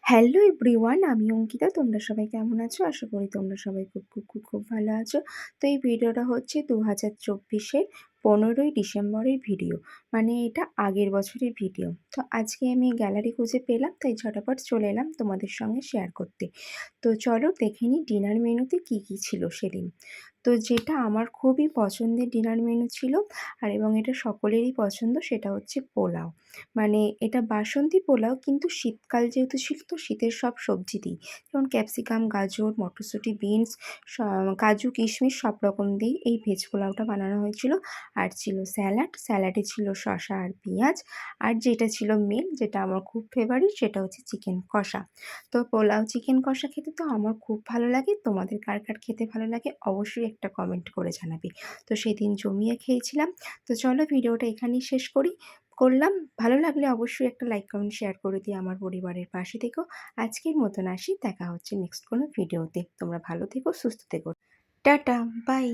Hello everyone, আমি অঙ্কিতা। তোমরা সবাই কেমন আছো? আশা করি তোমরা সবাই খুব খুব খুব খুব ভালো আছো। তো এই ভিডিওটা হচ্ছে 2024-এর 15ই ডিসেম্বরের ভিডিও, মানে এটা আগের বছরের ভিডিও। তো আজকে আমি গ্যালারি খুঁজে পেলাম, তাই ঝটাপট চলে এলাম তোমাদের সঙ্গে শেয়ার করতে। তো চলো দেখে নিই ডিনার মেনুতে কী কী ছিল সেদিন। তো যেটা আমার খুবই পছন্দের ডিনার মেনু ছিল, আর এবং এটা সকলেরই পছন্দ, সেটা হচ্ছে পোলাও। মানে এটা বাসন্তী পোলাও, কিন্তু শীতকাল যেহেতু ছিল, তো শীতের সব সবজি দিই, যেমন ক্যাপসিকাম, গাজর, মটরশুঁটি, বিনস, কাজু, কিশমিশ সব রকম দিয়েই এই ভেজ পোলাওটা বানানো হয়েছিল। আর ছিল স্যালাড, স্যালাডে ছিল শসা আর পেঁয়াজ। আর যেটা ছিল মেন, যেটা আমার খুব ফেভারিট, সেটা হচ্ছে চিকেন কষা। তো পোলাও চিকেন কষা খেতে তো আমার খুব ভালো লাগে। তোমাদের কার কার খেতে ভালো লাগে অবশ্যই একটা কমেন্ট করে জানাবে। তো সেদিন জমিয়ে খেয়েছিলাম। তো চলো ভিডিওটা এখানেই শেষ করলাম। ভালো লাগলে অবশ্যই একটা লাইক, কমেন্ট, শেয়ার করে দিয়ে আমার পরিবারের পাশে থেকো। আজকের মতন আসি, দেখা হচ্ছে নেক্সট কোনো ভিডিওতে। তোমরা ভালো থেকো, সুস্থ থেকো। Tata, by.